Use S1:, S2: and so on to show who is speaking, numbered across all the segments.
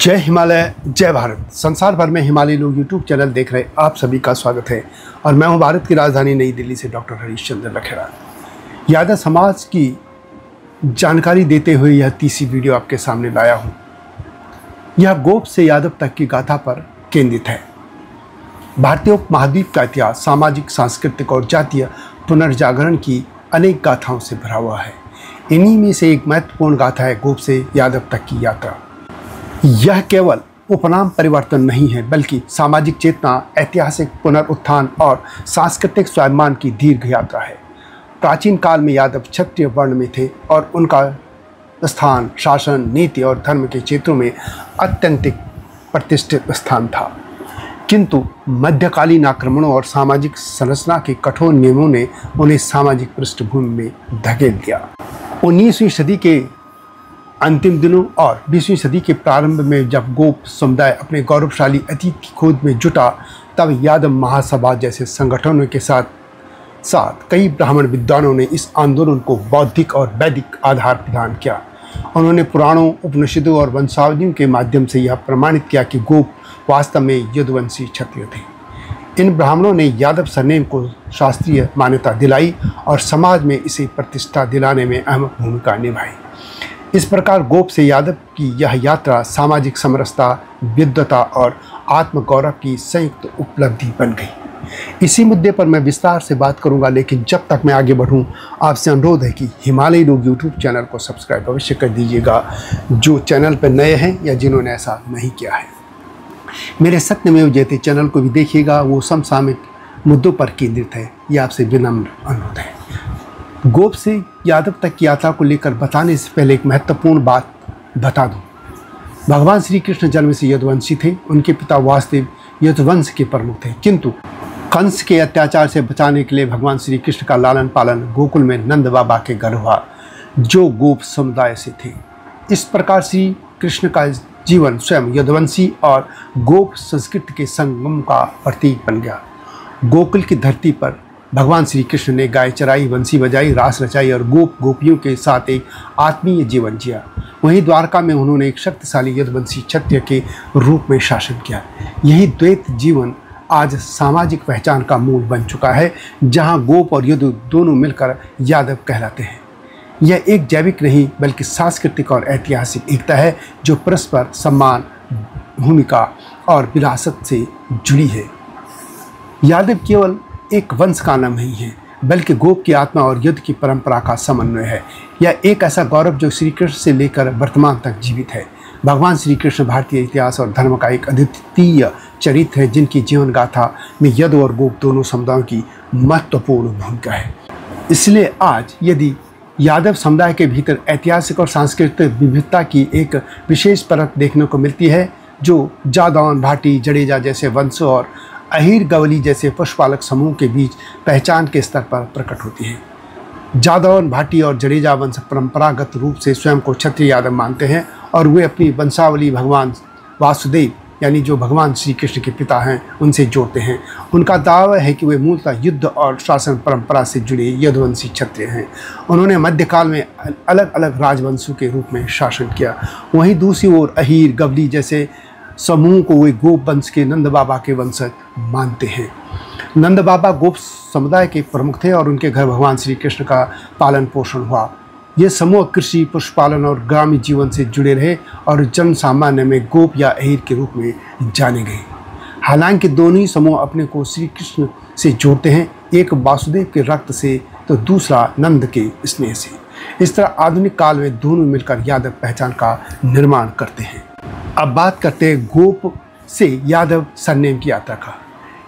S1: जय हिमालय जय भारत। संसार भर में हिमालय लोग यूट्यूब चैनल देख रहे आप सभी का स्वागत है और मैं हूं भारत की राजधानी नई दिल्ली से डॉक्टर हरीश चंद्र लखेड़ा। यादव समाज की जानकारी देते हुए यह तीसरी वीडियो आपके सामने लाया हूं। यह गोप से यादव तक की गाथा पर केंद्रित है। भारतीय उपमहाद्वीप का इतिहास सामाजिक, सांस्कृतिक और जातीय पुनर्जागरण की अनेक गाथाओं से भरा हुआ है। इन्हीं में से एक महत्वपूर्ण गाथा है गोप से यादव तक की यात्रा। यह केवल उपनाम परिवर्तन नहीं है, बल्कि सामाजिक चेतना, ऐतिहासिक पुनरुत्थान और सांस्कृतिक स्वाभिमान की दीर्घ यात्रा है। प्राचीन काल में यादव क्षत्रिय वर्ण में थे और उनका स्थान शासन, नीति और धर्म के क्षेत्रों में अत्यंत प्रतिष्ठित स्थान था। किंतु मध्यकालीन आक्रमणों और सामाजिक संरचना के कठोर नियमों ने उन्हें सामाजिक पृष्ठभूमि में धकेल दिया। 19वीं सदी के अंतिम दिनों और 20वीं सदी के प्रारंभ में जब गोप समुदाय अपने गौरवशाली अतीत की खोज में जुटा, तब यादव महासभा जैसे संगठनों के साथ कई ब्राह्मण विद्वानों ने इस आंदोलन को बौद्धिक और वैदिक आधार प्रदान किया। उन्होंने पुराणों, उपनिषदों और वंशावलियों के माध्यम से यह प्रमाणित किया कि गोप वास्तव में यदुवंशी क्षत्रिय थे। इन ब्राह्मणों ने यादव सरनेम को शास्त्रीय मान्यता दिलाई और समाज में इसे प्रतिष्ठा दिलाने में अहम भूमिका निभाई। इस प्रकार गोप से यादव की यह यात्रा सामाजिक समरसता, विद्वता और आत्मगौरव की संयुक्त उपलब्धि बन गई। इसी मुद्दे पर मैं विस्तार से बात करूंगा, लेकिन जब तक मैं आगे बढ़ूं, आपसे अनुरोध है कि हिमालय लोग यूट्यूब चैनल को सब्सक्राइब अवश्य कर दीजिएगा, जो चैनल पर नए हैं या जिन्होंने ऐसा नहीं किया है। मेरे सत्यमेव जयते चैनल को भी देखिएगा, वो समसामयिक मुद्दों पर केंद्रित है। ये आपसे विनम्र अनुरोध है। गोप से यादव तक की यात्रा को लेकर बताने से पहले एक महत्वपूर्ण बात बता दूं। भगवान श्री कृष्ण जन्म से यदुवंशी थे। उनके पिता वासुदेव यदुवंश के प्रमुख थे, किंतु कंस के अत्याचार से बचाने के लिए भगवान श्री कृष्ण का लालन पालन गोकुल में नंद बाबा के घर हुआ, जो गोप समुदाय से थे। इस प्रकार श्री कृष्ण का जीवन स्वयं यदुवंशी और गोप संस्कृति के संगम का प्रतीक बन गया। गोकुल की धरती पर भगवान श्री कृष्ण ने गाय चराई, बंसी बजाई, रास रचाई और गोपियों के साथ एक आत्मीय जीवन जिया। वहीं द्वारका में उन्होंने एक शक्तिशाली यदुवंशी क्षत्रिय के रूप में शासन किया। यही द्वैत जीवन आज सामाजिक पहचान का मूल बन चुका है, जहां गोप और यदु दोनों मिलकर यादव कहलाते हैं। यह एक जैविक नहीं बल्कि सांस्कृतिक और ऐतिहासिक एकता है, जो परस्पर सम्मान, भूमिका और विरासत से जुड़ी है। यादव केवल एक वंश का नाम नहीं है, बल्कि गोप की आत्मा और युद्ध की परंपरा का समन्वय है। यह एक ऐसा गौरव जो श्री कृष्ण से लेकर वर्तमान तक जीवित है। भगवान श्री कृष्ण भारतीय इतिहास और धर्म का एक अद्वितीय चरित्र है, जिनकी जीवन गाथा में यदु और गोप दोनों समुदायों की महत्वपूर्ण भूमिका है। इसलिए आज यदि यादव समुदाय के भीतर ऐतिहासिक और सांस्कृतिक विविधता की एक विशेष परत देखने को मिलती है, जो जादौन, भाटी, जडेजा जैसे वंशों और अहीर गवली जैसे पशुपालक समूह के बीच पहचान के स्तर पर प्रकट होती है। जादौन, भाटी और जडेजा वंश परंपरागत रूप से स्वयं को क्षत्रिय यादव मानते हैं और वे अपनी वंशावली भगवान वासुदेव, यानी जो भगवान श्री कृष्ण के पिता हैं, उनसे जोड़ते हैं। उनका दावा है कि वे मूलतः युद्ध और शासन परंपरा से जुड़े यदुवंशी क्षत्रिय हैं। उन्होंने मध्यकाल में अलग अलग राजवंशों के रूप में शासन किया। वहीं दूसरी ओर अहीर, गवली जैसे समूह को वे गोप वंश के नंद बाबा के वंशज मानते हैं। नंद बाबा गोप समुदाय के प्रमुख थे और उनके घर भगवान श्री कृष्ण का पालन पोषण हुआ। ये समूह कृषि, पशुपालन और ग्रामीण जीवन से जुड़े रहे और जन सामान्य में गोप या अहीर के रूप में जाने गए। हालांकि दोनों ही समूह अपने को श्री कृष्ण से जोड़ते हैं, एक वासुदेव के रक्त से तो दूसरा नंद के स्नेह से। इस तरह आधुनिक काल में दोनों मिलकर यादव पहचान का निर्माण करते हैं। अब बात करते हैं गोप से यादव सरनेम की यात्रा का।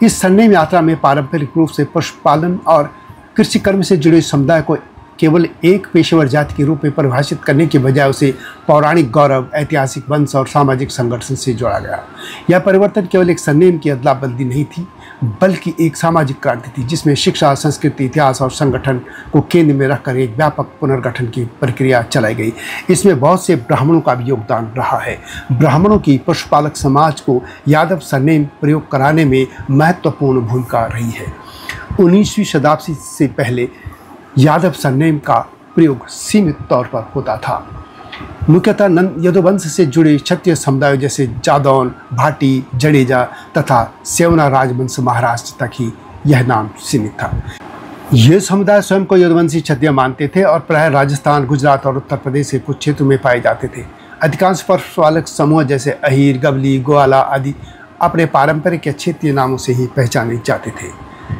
S1: इस सरनेम यात्रा में पारंपरिक रूप से पशुपालन और कृषि कर्म से जुड़े समुदाय को केवल एक पेशेवर जाति के रूप में परिभाषित करने के बजाय उसे पौराणिक गौरव, ऐतिहासिक वंश और सामाजिक संगठन से जोड़ा गया। यह परिवर्तन केवल एक सरनेम की अदला बदली नहीं थी, बल्कि एक सामाजिक क्रांति थी, जिसमें शिक्षा, संस्कृति, इतिहास और संगठन को केंद्र में रखकर एक व्यापक पुनर्गठन की प्रक्रिया चलाई गई। इसमें बहुत से ब्राह्मणों का भी योगदान रहा है। ब्राह्मणों की पशुपालक समाज को यादव सरनेम प्रयोग कराने में महत्वपूर्ण भूमिका रही है। 19वीं शताब्दी से पहले यादव सरनेम का प्रयोग सीमित तौर पर होता था। मुख्यतः नंद यदुवंश से जुड़े क्षत्रिय समुदायों जैसे जादौन, भाटी, जडेजा तथा सेवना राजवंश महाराष्ट्र तक ही यह नाम सीमित था। ये समुदाय स्वयं को यदुवंशी क्षत्रिय मानते थे और प्रायः राजस्थान, गुजरात और उत्तर प्रदेश के कुछ क्षेत्रों में पाए जाते थे। अधिकांश परशुपालक समूह जैसे अहीर, गवली, ग्वाला आदि अपने पारंपरिक या क्षेत्रीय नामों से ही पहचाने जाते थे।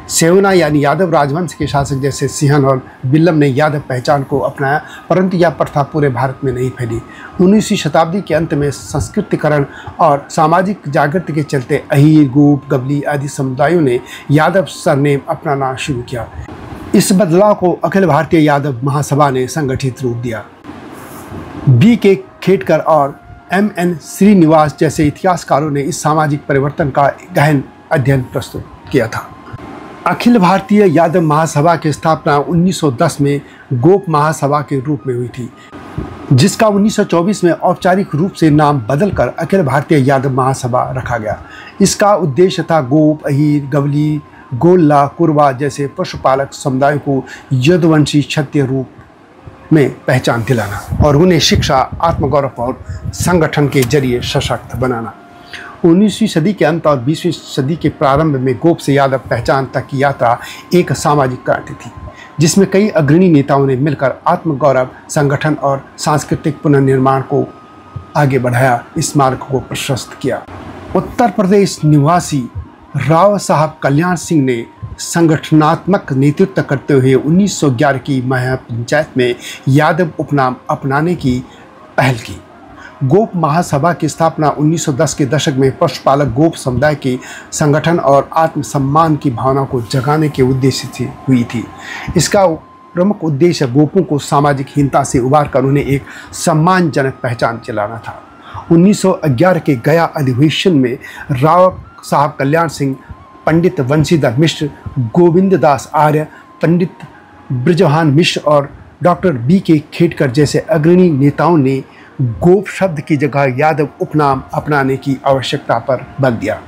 S1: सेवना यानी यादव राजवंश के शासक जैसे सिंहन और बिल्लम ने यादव पहचान को अपनाया, परंतु यह प्रथा पूरे भारत में नहीं फैली। 19वीं शताब्दी के अंत में संस्कृतिकरण और सामाजिक जागृति के चलते अहीर, गोप, गवली आदि समुदायों ने यादव सरनेम अपनाना शुरू किया। इस बदलाव को अखिल भारतीय यादव महासभा ने संगठित रूप दिया। B.K. खेडकर और M.N. श्रीनिवास जैसे इतिहासकारों ने इस सामाजिक परिवर्तन का गहन अध्ययन प्रस्तुत किया था। अखिल भारतीय यादव महासभा की स्थापना 1910 में गोप महासभा के रूप में हुई थी, जिसका 1924 में औपचारिक रूप से नाम बदलकर अखिल भारतीय यादव महासभा रखा गया। इसका उद्देश्य था गोप, अहीर, गवली, गोल्ला, कुरवा जैसे पशुपालक समुदायों को यदुवंशी क्षत्रिय रूप में पहचान दिलाना और उन्हें शिक्षा, आत्मगौरव और संगठन के जरिए सशक्त बनाना। 19वीं सदी के अंत और 20वीं सदी के प्रारंभ में गोप से यादव पहचान तक की यात्रा एक सामाजिक क्रांति थी, जिसमें कई अग्रणी नेताओं ने मिलकर आत्मगौरव, संगठन और सांस्कृतिक पुनर्निर्माण को आगे बढ़ाया, इस मार्ग को प्रशस्त किया। उत्तर प्रदेश निवासी राव साहब कल्याण सिंह ने संगठनात्मक नेतृत्व करते हुए 1911 की महापंचायत में यादव उपनाम अपनाने की पहल की। गोप महासभा की स्थापना 1910 के दशक में पशुपालक गोप समुदाय के संगठन और आत्मसम्मान की भावना को जगाने के उद्देश्य से हुई थी। इसका प्रमुख उद्देश्य गोपों को सामाजिक हीनता से उबार कर उन्हें एक सम्मानजनक पहचान दिलाना था। 1911 के गया अधिवेशन में राव साहब कल्याण सिंह, पंडित वंशीधर मिश्र, गोविंद दास आर्य, पंडित ब्रजवान मिश्र और डॉक्टर B.K. खेडकर जैसे अग्रणी नेताओं ने गोप शब्द की जगह यादव उपनाम अपनाने की आवश्यकता पर बल दिया।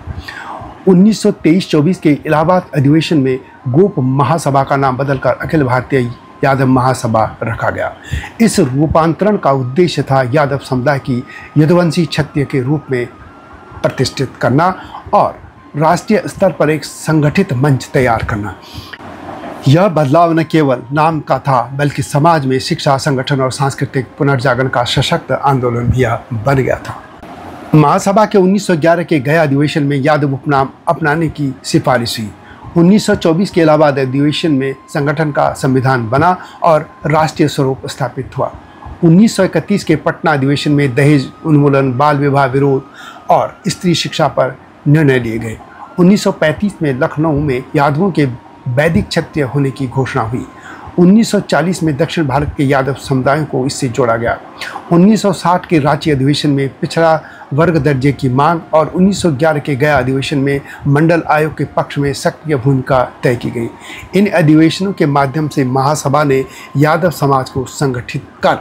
S1: 1923-24 के इलाहाबाद अधिवेशन में गोप महासभा का नाम बदलकर अखिल भारतीय यादव महासभा रखा गया। इस रूपांतरण का उद्देश्य था यादव समुदाय की यदुवंशी क्षत्रिय के रूप में प्रतिष्ठित करना और राष्ट्रीय स्तर पर एक संगठित मंच तैयार करना। यह बदलाव न केवल नाम का था, बल्कि समाज में शिक्षा, संगठन और सांस्कृतिक पुनर्जागरण का सशक्त आंदोलन भी बन गया था। महासभा के 1911 के गया अधिवेशन में यादव उपनाम अपनाने की सिफारिश हुई। 1924 के इलाहाबाद अधिवेशन में संगठन का संविधान बना और राष्ट्रीय स्वरूप स्थापित हुआ। 1931 के पटना अधिवेशन में दहेज उन्मूलन, बाल विवाह विरोध और स्त्री शिक्षा पर निर्णय लिए गए। 1935 में लखनऊ में यादवों के वैदिक क्षत्रिय होने की घोषणा हुई। 1940 में दक्षिण भारत के यादव समुदायों को इससे जोड़ा गया। 1960 के रांची अधिवेशन में पिछड़ा वर्ग दर्जे की मांग और 1911 के गया अधिवेशन में मंडल आयोग के पक्ष में सक्रिय भूमिका तय की गई। इन अधिवेशनों के माध्यम से महासभा ने यादव समाज को संगठित कर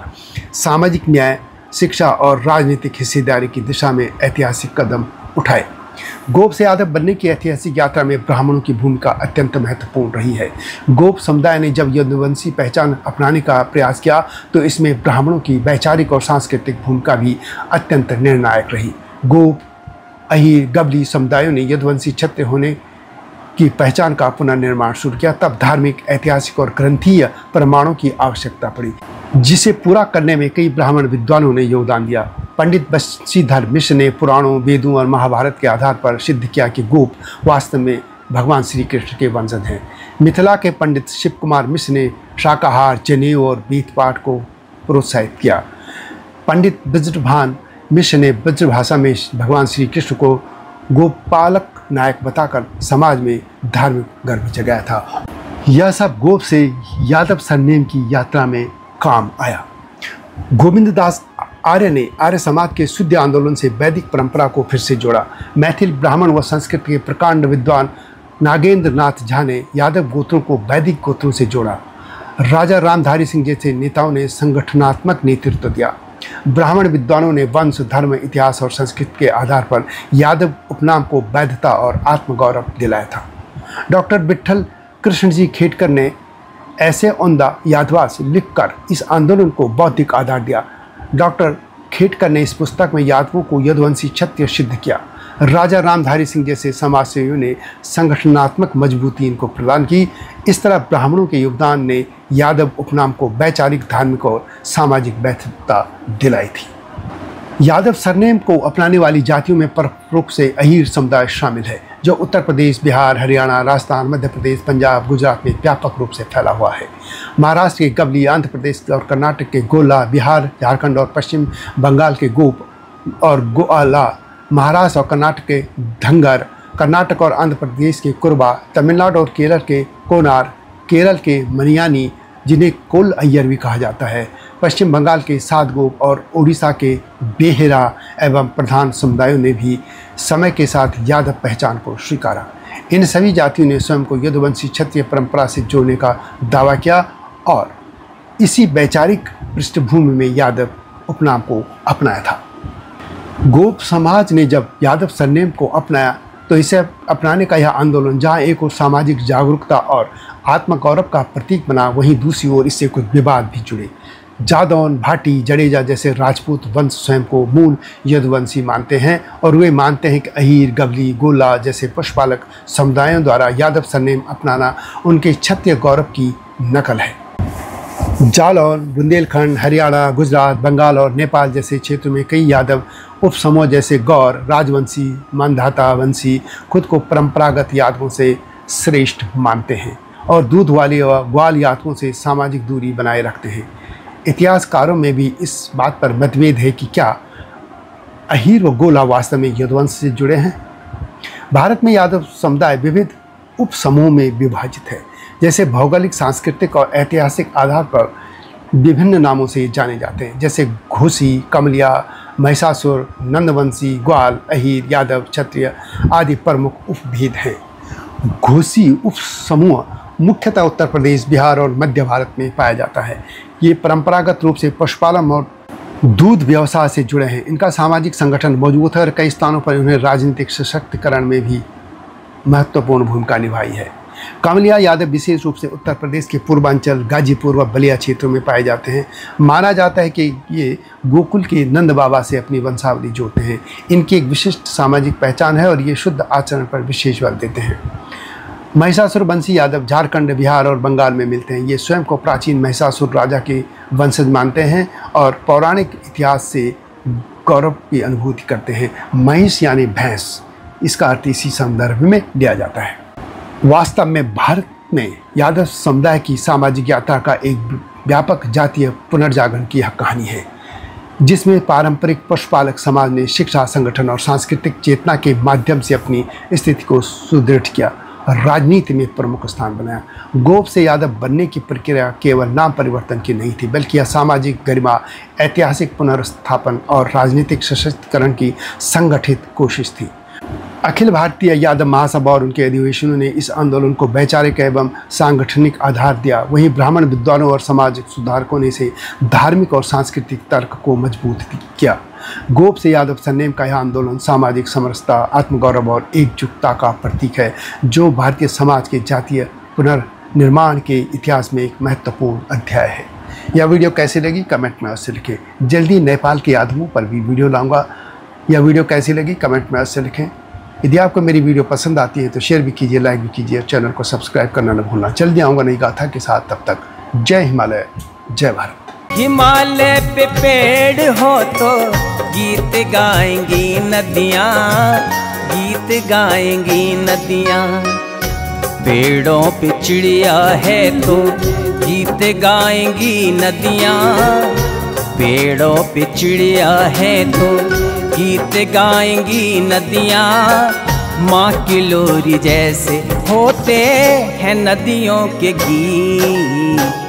S1: सामाजिक न्याय, शिक्षा और राजनीतिक हिस्सेदारी की दिशा में ऐतिहासिक कदम उठाए। गोप से यादव बनने की ऐतिहासिक यात्रा में ब्राह्मणों की भूमिका अत्यंत महत्वपूर्ण रही है। गोप समुदाय ने जब यदुवंशी पहचान अपनाने का प्रयास किया तो इसमें ब्राह्मणों की वैचारिक और सांस्कृतिक भूमिका भी अत्यंत निर्णायक रही। गोप, अहीर, गवली समुदायों ने यदुवंशी क्षत्रिय होने की पहचान का पुनर्निर्माण शुरू किया। तब धार्मिक, ऐतिहासिक और ग्रंथीय प्रमाणों की आवश्यकता पड़ी, जिसे पूरा करने में कई ब्राह्मण विद्वानों ने योगदान दिया। पंडित वंशीधर मिश्र ने पुराणों, वेदों और महाभारत के आधार पर सिद्ध किया कि गोप वास्तव में भगवान श्री कृष्ण के वंशज हैं। मिथिला के पंडित शिव कुमार मिश्र ने शाकाहार, जनेऊ और वेद पाठ को प्रोत्साहित किया। पंडित ब्रजभान मिश्र ने ब्रजभाषा में भगवान श्री कृष्ण को गोपालक नायक बताकर समाज में धार्मिक गर्व जगाया था। यह सब गोप से यादव सरनेम की यात्रा में काम आया। गोविंद दास आर्य ने आर्य समाज के शुद्ध आंदोलन से वैदिक परंपरा को फिर से जोड़ा। मैथिल ब्राह्मण व संस्कृत के प्रकांड विद्वान नागेंद्र नाथ झा ने यादव गोत्रों को वैदिक गोत्रों से जोड़ा। राजा रामधारी सिंह जैसे नेताओं ने संगठनात्मक नेतृत्व दिया। ब्राह्मण विद्वानों ने वंश, धर्म, इतिहास और संस्कृति के आधार पर यादव उपनाम को वैधता और आत्मगौरव दिलाया था। डॉक्टर विट्ठल कृष्ण जी खेडकर ने ऐसे ऑन द यादवास लिखकर इस आंदोलन को बौद्धिक आधार दिया। डॉक्टर खेडकर ने इस पुस्तक में यादवों को यदुवंशी क्षत्रिय सिद्ध किया। राजा रामधारी सिंह जैसे समाजसेवियों ने संगठनात्मक मजबूती इनको प्रदान की। इस तरह ब्राह्मणों के योगदान ने यादव उपनाम को वैचारिक, धार्मिक और सामाजिक वैधता दिलाई थी। यादव सरनेम को अपनाने वाली जातियों में परम रूप से अहीर समुदाय शामिल है, जो उत्तर प्रदेश, बिहार, हरियाणा, राजस्थान, मध्य प्रदेश, पंजाब, गुजरात में व्यापक रूप से फैला हुआ है। महाराष्ट्र के गवली, आंध्र प्रदेश और कर्नाटक के गोला, बिहार, झारखंड और पश्चिम बंगाल के गोप और गोआला, महाराष्ट्र और कर्नाटक के धंगर, कर्नाटक और आंध्र प्रदेश के कुरबा, तमिलनाडु और केरल के कोनार, केरल के मनियानी जिन्हें कोल अय्यर भी कहा जाता है, पश्चिम बंगाल के सातगोप और उड़ीसा के बेहरा एवं प्रधान समुदायों ने भी समय के साथ यादव पहचान को स्वीकारा। इन सभी जातियों ने स्वयं को यदुवंशी क्षत्रिय परंपरा से जोड़ने का दावा किया और इसी वैचारिक पृष्ठभूमि में यादव उपनाम को अपनाया था। गोप समाज ने जब यादव सरनेम को अपनाया तो इसे अपनाने का यह आंदोलन जहां एक ओर सामाजिक जागरूकता और आत्मगौरव का प्रतीक बना, वहीं दूसरी ओर इससे कुछ विवाद भी जुड़े। जादौन, भाटी, जडेजा जैसे राजपूत वंश स्वयं को मूल यदुवंशी मानते हैं और वे मानते हैं कि अहीर, गवली, गोला जैसे पशुपालक समुदायों द्वारा यादव सरनेम अपनाना उनके क्षत्रिय गौरव की नकल है। जालौन, बुंदेलखंड, हरियाणा, गुजरात, बंगाल और नेपाल जैसे क्षेत्रों में कई यादव उपसमूह जैसे गौर, राजवंशी, मानधाता वंशी खुद को परंपरागत यादवों से श्रेष्ठ मानते हैं और दूध वाली व ग्वाल यादवों से सामाजिक दूरी बनाए रखते हैं। इतिहासकारों में भी इस बात पर मतभेद है कि क्या अहीर व गोला वास्तव में यदुवंश से जुड़े हैं। भारत में यादव समुदाय विविध उपसमूह में विभाजित है, जैसे भौगोलिक, सांस्कृतिक और ऐतिहासिक आधार पर विभिन्न नामों से जाने जाते हैं, जैसे घोसी, कमलिया, महिषासुर, नंदवंशी, ग्वाल, अहीर, यादव, क्षत्रिय आदि प्रमुख उपभेद हैं। घोसी उपसमूह मुख्यतः उत्तर प्रदेश, बिहार और मध्य भारत में पाया जाता है। ये परंपरागत रूप से पशुपालन और दूध व्यवसाय से जुड़े हैं। इनका सामाजिक संगठन मजबूत है और कई स्थानों पर उन्हें राजनीतिक सशक्तिकरण में भी महत्वपूर्ण भूमिका निभाई है। कामलिया यादव विशेष रूप से उत्तर प्रदेश के पूर्वांचल, गाजीपुर व बलिया क्षेत्रों में पाए जाते हैं। माना जाता है कि ये गोकुल के नंद बाबा से अपनी वंशावली जोड़ते हैं। इनकी एक विशिष्ट सामाजिक पहचान है और ये शुद्ध आचरण पर विशेष बल देते हैं। महिषासुर वंशी यादव झारखंड, बिहार और बंगाल में मिलते हैं। ये स्वयं को प्राचीन महिषासुर राजा के वंशज मानते हैं और पौराणिक इतिहास से गौरव की अनुभूति करते हैं। महिष यानी भैंस, इसका अर्थ इसी संदर्भ में लिया जाता है। वास्तव में भारत में यादव समुदाय की सामाजिक यात्रा का एक व्यापक जातीय पुनर्जागरण की यह कहानी है, जिसमें पारंपरिक पशुपालक समाज ने शिक्षा, संगठन और सांस्कृतिक चेतना के माध्यम से अपनी स्थिति को सुदृढ़ किया, राजनीति में प्रमुख स्थान बनाया। गोप से यादव बनने की प्रक्रिया केवल नाम परिवर्तन की नहीं थी, बल्कि यह सामाजिक गरिमा, ऐतिहासिक पुनर्स्थापन और राजनीतिक सशक्तिकरण की संगठित कोशिश थी। अखिल भारतीय यादव महासभा और उनके अधिवेशनों ने इस आंदोलन को वैचारिक एवं सांगठनिक आधार दिया। वहीं ब्राह्मण विद्वानों और सामाजिक सुधारकों ने इसे धार्मिक और सांस्कृतिक तर्क को मजबूत किया। गोप से यादव सरनेम का यह आंदोलन सामाजिक समरसता, आत्मगौरव और एकजुटता का प्रतीक है, जो भारतीय समाज के जातीय पुनर्निर्माण के इतिहास में एक महत्वपूर्ण अध्याय है। यह वीडियो कैसी लगी कमेंट में अवश्य लिखें। जल्दी नेपाल के यादवों पर भी वीडियो लाऊंगा। यह वीडियो कैसी लगी कमेंट में अवश्य लिखें। यदि आपको मेरी वीडियो पसंद आती है तो शेयर भी कीजिए, लाइक भी कीजिए और चैनल को सब्सक्राइब करना न भूलना। जल्दी आऊँगा नई गाथा के साथ, तब तक जय हिमालय, जय भारत।
S2: हिमालय पे पेड़ हो तो गीत गाएंगी नदियाँ, गीत गाएंगी नदियाँ। पेड़ों पे चिड़िया है तो गीत गाएंगी नदियाँ, पेड़ों पे चिड़िया है तो गीत गाएंगी नदियाँ। माँ की लोरी जैसे होते हैं नदियों के गीत।